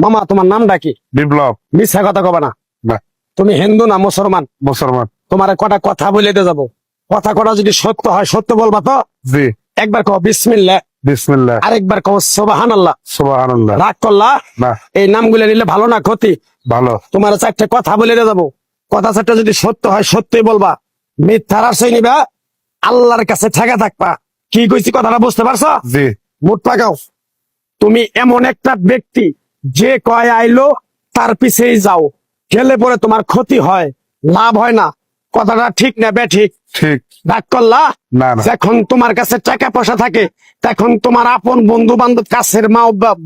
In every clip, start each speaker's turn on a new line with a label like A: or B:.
A: মামা তোমার নামটা কি?
B: বিপ্লব।
A: মিথ্যা কথা কবা না।
B: না।
A: তুমি হিন্দু না মুসলমান?
B: মুসলমান।
A: তোমার কটা কথা বলে দিয়ে যাবো, কথা কটা যদি সত্য হয় সত্য বলবা তো?
B: জি।
A: একবার কও বিসমিল্লাহ।
B: বিসমিল্লাহ।
A: আরেকবার কও সুবহানাল্লাহ।
B: সুবহানাল্লাহ।
A: রাগ করলা?
B: না।
A: এই নামগুলো নিলে ভালো না ক্ষতি?
B: ভালো।
A: তোমার চারটে কথা বলে দিয়ে যাবো, কথা চারটা যদি সত্য হয় সত্যই বলবা, মিথ্যার আশ্রয় নিবা, আল্লাহর কাছে ঠেকা থাকবা। কি কইছি কথাটা বুঝতে পারছো?
B: জি।
A: মুখ পাকাও। তুমি এমন একটা ব্যক্তি যে কয় আইলো তার পিছেই যাও, গেলে পরে তোমার ক্ষতি হয়, লাভ হয় না। কথাটা ঠিক না বে ঠিক?
B: ঠিক।
A: রাগ করলা?
B: না না।
A: যখন তোমার কাছে টাকা পয়সা থাকে তখন তোমার আপন বন্ধু বান্ধব, কাছের মা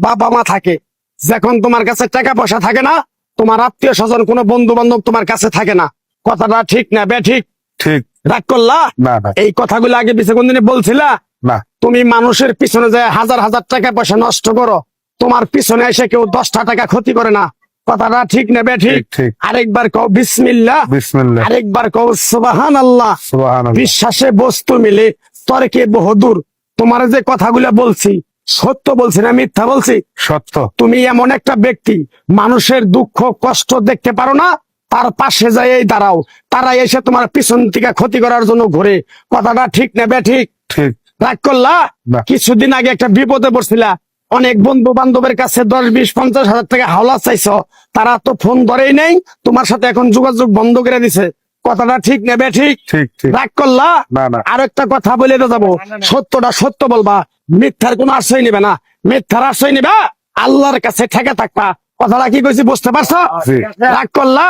A: বাবা মা থাকে। যখন তোমার কাছে টাকা পয়সা থাকে না, তোমার আত্মীয় স্বজন কোনো বন্ধু বান্ধব তোমার কাছে থাকে না। কথাটা ঠিক না বে ঠিক?
B: ঠিক।
A: রাগ করলা?
B: না না।
A: এই কথাগুলো আগে পিছে কোনদিনে বলছিলা?
B: না।
A: তুমি মানুষের পিছনে যায় হাজার হাজার টাকা পয়সা নষ্ট করো, তোমার পিছনে এসে কেউ 10টা টাকা ক্ষতি করে না। কথাটা ঠিক না বে ঠিক?
B: ঠিক।
A: আরেকবার কও বিসমিল্লাহ।
B: বিসমিল্লাহ।
A: আরেকবার কও সুবহানাল্লাহ।
B: সুবহানাল্লাহ।
A: বিশ্বাসে বস্তু মিলে তর্কে বহুদূর। তোমার যে কথাগুলো বলছি সত্য বলছি না মিথ্যা বলছি?
B: সত্য।
A: তুমি এমন একটা ব্যক্তি, মানুষের দুঃখ কষ্ট দেখতে পারো না, তার পাশে যাই দাঁড়াও, তারা এসে তোমার পিছন থেকে ক্ষতি করার জন্য ঘুরে। কথাটা ঠিক না বে ঠিক?
B: ঠিক।
A: রাগ করলা?
B: না।
A: কিছুদিন আগে একটা বিপদে পড়ছিলা, অনেক বন্ধু বান্ধবের কাছে 10, 20, 50 হাজার টাকা হাওলা চাইছো, তারা তো ফোন ধরেই নেই, তোমার সাথে এখন যোগাযোগ বন্ধ করে দিছে। কথাটা ঠিক না বে ঠিক?
B: ঠিক। ঠিক।
A: রাগ করলা?
B: না না।
A: আর একটা কথা বলে যাবো, সত্যটা সত্য বলবা, মিথ্যার কোনো আশ্রয় নিবে না। মিথ্যার আশ্রয় নিবা, আল্লাহর কাছে ঠেকে থাকবা। কথাটা কি কইছি বুঝতে পারছো?
B: জি।
A: রাগ করলা?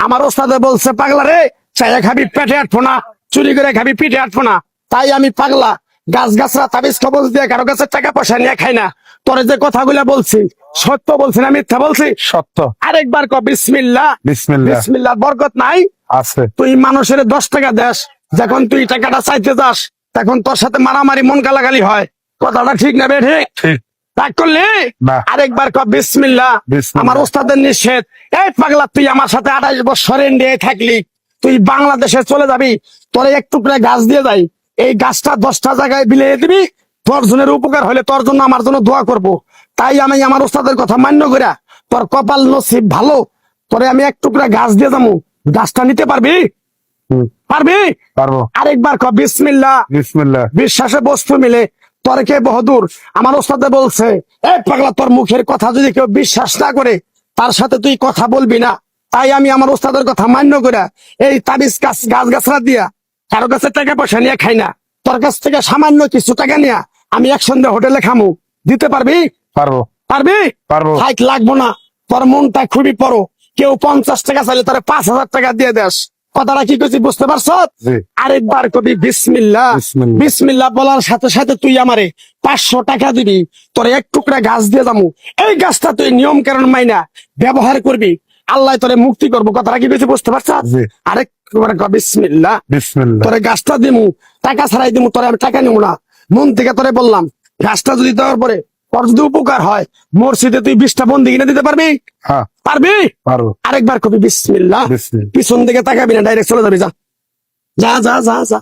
A: আমার ওস্তাদে বলছে পাগলা রে, চাইয়া খাবি পেটে আটবো না, চুরি করে খাবি পিঠে আটবো না। তাই আমি পাগলা, গাছ গাছরা তাবিজ কবজ দিয়ে কারো কাছে টাকা পয়সা নিয়ে খাই না। তোরে যে কথাগুলা বলছি সত্য বলছি না মিথ্যা বলছি?
B: সত্য।
A: আরেকবার ক বিসমিল্লাহ।
B: বিসমিল্লাহ।
A: বিসমিল্লাহ বরকত নাই?
B: আছে।
A: তুই মানুষের 10 টাকা দেস, যখন তুই টাকাটা চাইতে যাস তখন তোর সাথে মারামারি মন গালাগালি হয়। কথাটা ঠিক না বে ঠিক?
B: ঠিক।
A: রাগ করলি?
B: না।
A: আরেকবার ক বিসমিল্লাহ।
B: বিসমিল্লাহ।
A: আমার ওস্তাদের নিষেধ। এই পাগলা, তুই আমার সাথে 28 বছর ইন্ডিয়ায় থাকলি, তুই বাংলাদেশে চলে যাবি, তোরে এক টুকরা গাছ দিয়ে যাই, এই গাছটা 10টা জায়গায় বিলিয়ে দিবি, তোর জনের উপকার হলে তোর জন্য আমার জন্য দোয়া করব। তাই আমি আমার ওস্তাদের কথা মান্য করিয়া, তোর কপাল নসিব ভালো, তোরে আমি এক টুকরা গাছ দিয়ে যাবো, গাছটা নিতে পারবি? পারবি?
B: পারবো।
A: আরেকবার ক বিসমিল্লাহ।
B: বিসমিল্লাহ।
A: বিশ্বাসে বস্তু মিলে তর্কে বহুদূর। আমার ওস্তাদে বলছে, এই পাগলা, তোর মুখের কথা যদি কেউ বিশ্বাস না করে তার সাথে তুই কথা বলবি না। তাই আমি আমার ওস্তাদের কথা মান্য করে এই তাবিজ গাছ গাছরা দিয়া কারো কাছে টাকা পয়সা নিয়ে খাই না। তোর কাছ থেকে সামান্য কিছু টাকা নিয়ে আমি একসঙ্গে হোটেলে খামু, দিতে পারবি?
B: পারবো।
A: পারবি?
B: পারবো।
A: হাইট লাগবো না, তোর মনটা খুবই বড়। কেউ 50 টাকা চাইলে তোর 5,000 টাকা দিয়ে দেস। কথাটা কি করছি বুঝতে পারছ?
B: জি।
A: আরেকবার কবি বিসমিল্লাহ।
B: বিসমিল্লাহ।
A: বিসমিল্লাহ বলার সাথে সাথে তুই আমারে 500 টাকা দিবি, তোর এক টুকরা গাছ দিয়ে যাবো। এই গাছটা তুই নিয়ম কারণ মাইনা ব্যবহার করবি, আল্লাহ তোরে মুক্তি করবো। কথাটা কি কইছি বুঝতে পারছ?
B: জি।
A: আরেকবার ক বিসমিল্লাহ।
B: বিসমিল্লাহ।
A: তোরে গাছটা দিমু, টাকা ছাড়াই দিমু, তোরে আমি টাকা নিবো না, মন থেকে তোরে বললাম। গাছটা যদি দেওয়ার পরে তোর যদি উপকার হয়, মসজিদে তুই 20টা বন্দি কিনে দিতে পারবি?
B: হ্যাঁ
A: পারবি?
B: পারবো।
A: আরেকবার কবি বিসমিল্লাহ।
B: বিসমিল্লাহ।
A: পিছন দিকে তাকাবি না, ডাইরেক্ট চলে যাবি। যা যা যা যা যা।